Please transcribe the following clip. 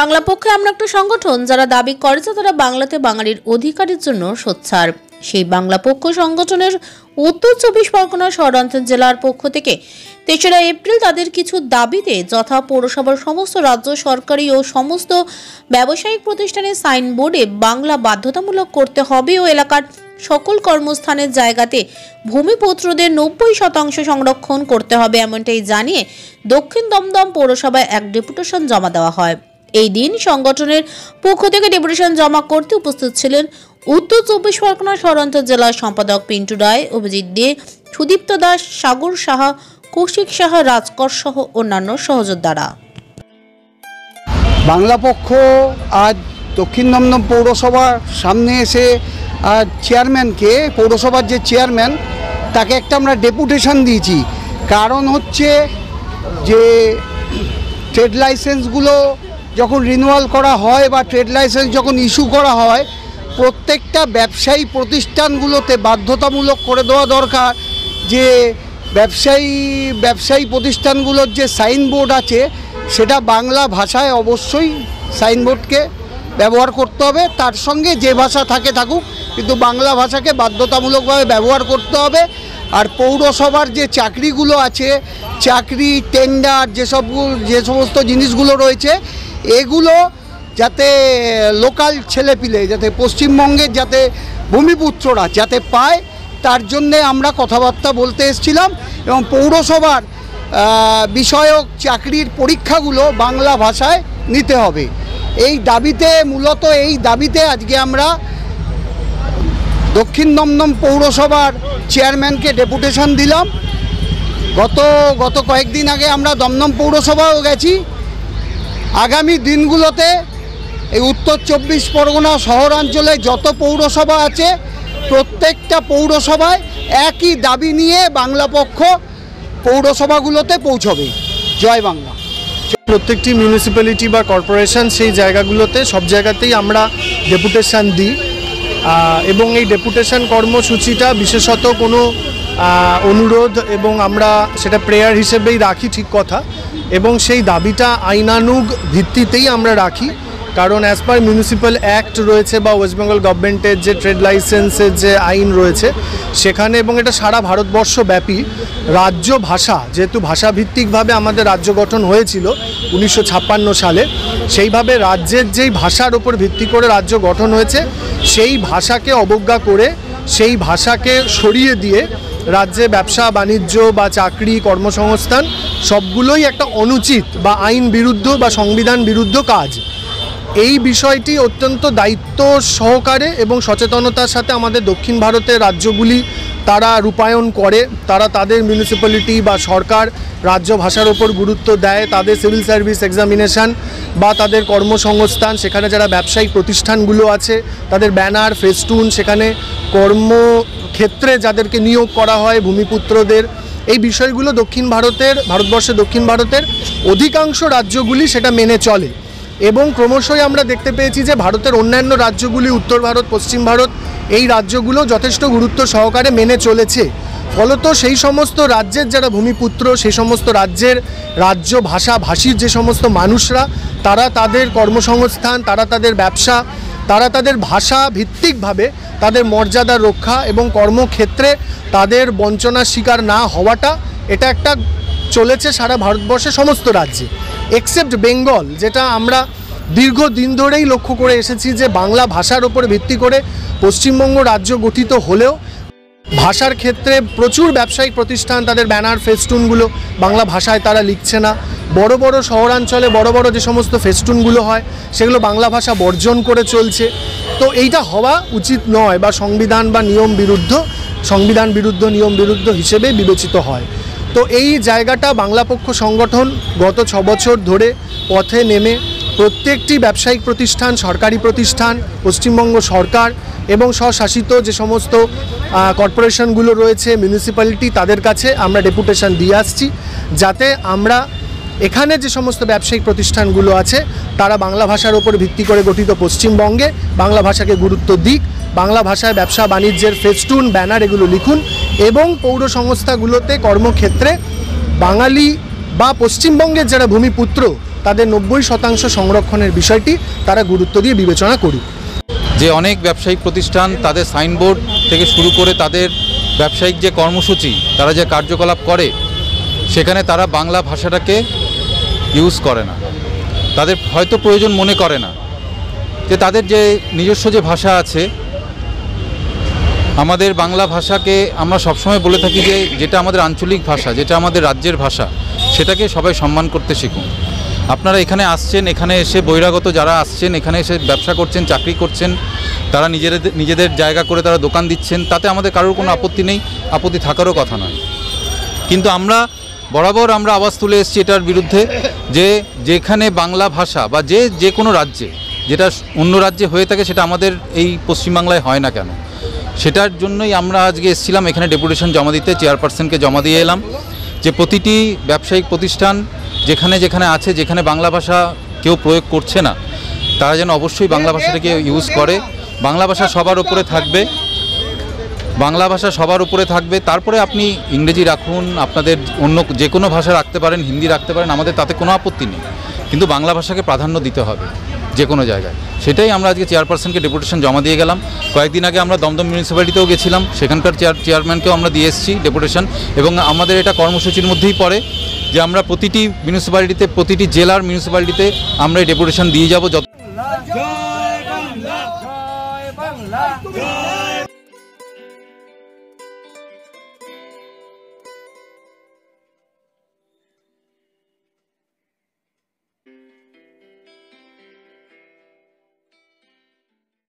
বাংলা পক্ষে আমরা একটা সংগঠন যারা দাবি করেছে তারা বাংলাতে বাঙালির অধিকারের জন্য সোচ্চার। সেই বাংলা পক্ষ সংগঠনের উত্তর 24 পরগনা শহরাঞ্চল জেলার পক্ষ থেকে 3রা এপ্রিল তাদের কিছু দাবিতে যথা পৌরসভার সমস্ত রাজ্য সরকারি ও সমস্ত ব্যবসায়িক প্রতিষ্ঠানের সাইনবোর্ডে বাংলা বাধ্যতামূলক করতে হবে ও এলাকার সকল কর্মস্থানের জায়গাতে ভূমিপুত্রদের 90% সংরক্ষণ করতে হবে এমনটাই জানিয়ে দক্ষিণ দমদম পৌরসভায় এক ডেপুটেশন জমা দেওয়া হয়। এই দিন সংগঠনের পক্ষ থেকে ডেপুটেশন জমা করতে উপস্থিত ছিলেন উত্তর 24 পরগনা শহরাঞ্চল জেলার সম্পাদক পিন্টু রায়, অভিজিৎ দে, সুদীপ্ত দাস, সাগর সাহা, কৌশিক সাহা, রাজকর সহ অন্যান্য সহযোদ্ধারা। বাংলা পক্ষ আজ দক্ষিণ দমদম পৌরসভার সামনে এসে চেয়ারম্যানকে, পৌরসভার যে চেয়ারম্যান তাকে একটা আমরা ডেপুটেশন দিয়েছি। কারণ হচ্ছে যে ট্রেড লাইসেন্সগুলো যখন রিনিউয়াল করা হয় বা ট্রেড লাইসেন্স যখন ইস্যু করা হয়, প্রত্যেকটা ব্যবসায়ী প্রতিষ্ঠানগুলোতে বাধ্যতামূলক করে দেওয়া দরকার যে ব্যবসায়ী প্রতিষ্ঠানগুলোর যে সাইনবোর্ড আছে সেটা বাংলা ভাষায় অবশ্যই সাইনবোর্ডকে ব্যবহার করতে হবে। তার সঙ্গে যে ভাষা থাকুক, কিন্তু বাংলা ভাষাকে বাধ্যতামূলকভাবে ব্যবহার করতে হবে। আর পৌরসভার যে চাকরিগুলো আছে, চাকরি টেন্ডার যে সমস্ত জিনিসগুলো রয়েছে, এগুলো যাতে লোকাল ছেলেপিলে, যাতে পশ্চিমবঙ্গের যাতে ভূমিপুত্ররা যাতে পায়, তার জন্যে আমরা কথাবার্তা বলতে এসেছিলাম। এবং পৌরসভার বিষয়ক চাকরির পরীক্ষাগুলো বাংলা ভাষায় নিতে হবে। এই দাবিতে আজকে আমরা দক্ষিণ দমদম পৌরসভার চেয়ারম্যানকে ডেপুটেশন দিলাম। গত কয়েকদিন আগে আমরা দমদম পৌরসভাও গেছি। আগামী দিনগুলোতে এই উত্তর 24 পরগনা শহরাঞ্চলে যত পৌরসভা আছে, প্রত্যেকটা পৌরসভায় একই দাবি নিয়ে বাংলা পক্ষ পৌরসভাগুলোতে পৌঁছবে। জয় বাংলা। প্রত্যেকটি মিউনিসিপ্যালিটি বা কর্পোরেশন সেই জায়গাগুলোতে সব জায়গাতেই আমরা ডেপুটেশন দিই এবং এই ডেপুটেশন কর্মসূচিটা বিশেষত কোনো অনুরোধ এবং আমরা সেটা প্রেয়ার হিসেবেই রাখি, ঠিক কথা, এবং সেই দাবিটা আইনানুগ ভিত্তিতেই আমরা রাখি। কারণ অ্যাজ পার মিউনিসিপ্যাল অ্যাক্ট রয়েছে বা ওয়েস্ট বেঙ্গল গভর্নমেন্টের যে ট্রেড লাইসেন্সের যে আইন রয়েছে সেখানে, এবং এটা সারা ভারতবর্ষব্যাপী রাজ্য ভাষা, যেহেতু ভাষাভিত্তিকভাবে আমাদের রাজ্য গঠন হয়েছিল 1956 সালে, সেইভাবে রাজ্যের যেই ভাষার ওপর ভিত্তি করে রাজ্য গঠন হয়েছে সেই ভাষাকে অবজ্ঞা করে, সেই ভাষাকে সরিয়ে দিয়ে রাজ্যে ব্যবসা বাণিজ্য বা চাকরি কর্মসংস্থান সবগুলোই একটা অনুচিত বা আইন বিরুদ্ধ বা সংবিধান বিরুদ্ধ কাজ। এই বিষয়টি অত্যন্ত দায়িত্ব সহকারে এবং সচেতনতার সাথে আমাদের দক্ষিণ ভারতের রাজ্যগুলি তারা রূপায়ণ করে। তারা তাদের মিউনিসিপ্যালিটি বা সরকার রাজ্য ভাষার ওপর গুরুত্ব দেয়। তাদের সিভিল সার্ভিস এক্সামিনেশান বা তাদের কর্মসংস্থান, সেখানে যারা ব্যবসায়িক প্রতিষ্ঠানগুলো আছে তাদের ব্যানার, ফেস্টুন, সেখানে কর্মক্ষেত্রে যাদেরকে নিয়োগ করা হয় ভূমিপুত্রদের, এই বিষয়গুলো ভারতবর্ষের দক্ষিণ ভারতের অধিকাংশ রাজ্যগুলি সেটা মেনে চলে। এবং ক্রমশই আমরা দেখতে পেয়েছি যে ভারতের অন্যান্য রাজ্যগুলি, উত্তর ভারত, পশ্চিম ভারত, এই রাজ্যগুলো যথেষ্ট গুরুত্ব সহকারে মেনে চলেছে। ফলত সেই সমস্ত রাজ্যের যারা ভূমিপুত্র, সেই সমস্ত রাজ্যের রাজ্য ভাষাভাষীর যে সমস্ত মানুষরা, তারা তাদের কর্মসংস্থান, তারা তাদের ব্যবসা, তারা তাদের ভাষা ভিত্তিকভাবে তাদের মর্যাদা রক্ষা এবং কর্মক্ষেত্রে তাদের বঞ্চনার শিকার না হওয়াটা, এটা একটা চলেছে সারা ভারতবর্ষের সমস্ত রাজ্যে, এক্সেপ্ট বেঙ্গল, যেটা আমরা দীর্ঘদিন ধরেই লক্ষ্য করে এসেছি যে বাংলা ভাষার ওপর ভিত্তি করে পশ্চিমবঙ্গ রাজ্য গঠিত হলেও ভাষার ক্ষেত্রে প্রচুর ব্যবসায়িক প্রতিষ্ঠান তাদের ব্যানার, ফেস্টুনগুলো বাংলা ভাষায় তারা লিখছে না। বড় বড় শহরাঞ্চলে বড় যে সমস্ত ফেস্টুনগুলো হয় সেগুলো বাংলা ভাষা বর্জন করে চলছে। তো এইটা হওয়া উচিত নয় বা সংবিধান বিরুদ্ধ নিয়ম বিরুদ্ধ হিসেবে বিবেচিত হয়। তো এই জায়গাটা বাংলা পক্ষ সংগঠন গত 6 বছর ধরে পথে নেমে প্রত্যেকটি ব্যবসায়িক প্রতিষ্ঠান, সরকারি প্রতিষ্ঠান, পশ্চিমবঙ্গ সরকার এবং স্বশাসিত যে সমস্ত কর্পোরেশনগুলো রয়েছে, মিউনিসিপ্যালিটি, তাদের কাছে আমরা ডেপুটেশন দিয়ে আসছি যাতে আমরা এখানে যে সমস্ত ব্যবসায়িক প্রতিষ্ঠানগুলো আছে তারা বাংলা ভাষার ওপর ভিত্তি করে গঠিত পশ্চিমবঙ্গে বাংলা ভাষাকে গুরুত্ব দিক, বাংলা ভাষায় ব্যবসা বাণিজ্যের ফেস্টুন, ব্যানার এগুলো লিখুন এবং পৌর সংস্থাগুলোতে কর্মক্ষেত্রে বাঙালি বা পশ্চিমবঙ্গের যারা ভূমিপুত্র তাদের 90% সংরক্ষণের বিষয়টি তারা গুরুত্ব দিয়ে বিবেচনা করুক। যে অনেক ব্যবসায়িক প্রতিষ্ঠান তাদের সাইনবোর্ড থেকে শুরু করে তাদের ব্যবসায়িক যে কর্মসূচি, তারা যে কার্যকলাপ করে, সেখানে তারা বাংলা ভাষাটাকে ইউজ করে না। তাদের হয়তো প্রয়োজন মনে করে না যে তাদের যে নিজস্ব যে ভাষা আছে, আমাদের বাংলা ভাষাকে আমরা সবসময় বলে থাকি যে যেটা আমাদের আঞ্চলিক ভাষা, যেটা আমাদের রাজ্যের ভাষা, সেটাকে সবাই সম্মান করতে শিখুন। আপনারা এখানে আসছেন, এখানে এসে বহিরাগত যারা আসছেন, এখানে এসে ব্যবসা করছেন, চাকরি করছেন, তারা নিজেদের জায়গা করে তারা দোকান দিচ্ছেন, তাতে আমাদের কারোর কোনো আপত্তি নেই, আপত্তি থাকারও কথা নয়। কিন্তু আমরা বরাবর আওয়াজ তুলে এসেছি এটার বিরুদ্ধে যে যেখানে বাংলা ভাষা বা যে কোনো রাজ্যে, যেটা অন্য রাজ্যে হয়ে থাকে সেটা আমাদের এই পশ্চিমবাংলায় হয় না কেন, সেটার জন্যই আমরা আজকে এসেছিলাম এখানে ডেপুটেশন জমা দিতে। চেয়ারপারসনকে জমা দিয়ে এলাম যে প্রতিটি ব্যবসায়িক প্রতিষ্ঠান যেখানে যেখানে আছে, যেখানে বাংলা ভাষা কেউ প্রয়োগ করছে না, তারা যেন অবশ্যই বাংলা ভাষাটাকে ইউজ করে। বাংলা ভাষা সবার উপরে থাকবে, বাংলা ভাষা সবার উপরে থাকবে। তারপরে আপনি ইংরেজি রাখুন, আপনাদের অন্য যে কোনো ভাষা রাখতে পারেন, হিন্দি রাখতে পারেন, আমাদের তাতে কোনো আপত্তি নেই, কিন্তু বাংলা ভাষাকে প্রাধান্য দিতে হবে যে কোনো জায়গায়। সেটাই আমরা আজকে চেয়ারপারসনকে ডেপুটেশন জমা দিয়ে গেলাম। কয়েকদিন আগে আমরা দমদম মিউনিসিপ্যালিটিতেও গেছিলাম, সেখানকার চেয়ারম্যানকেও আমরা দিয়ে এসেছি ডেপুটেশন, এবং আমাদের এটা কর্মসূচির মধ্যেই পড়ে যে আমরা প্রতিটি মিউনিসিপ্যালিটিতে, প্রতিটি জেলার মিউনিসিপ্যালিটিতে আমরা এই ডেপুটেশন দিয়ে যাব।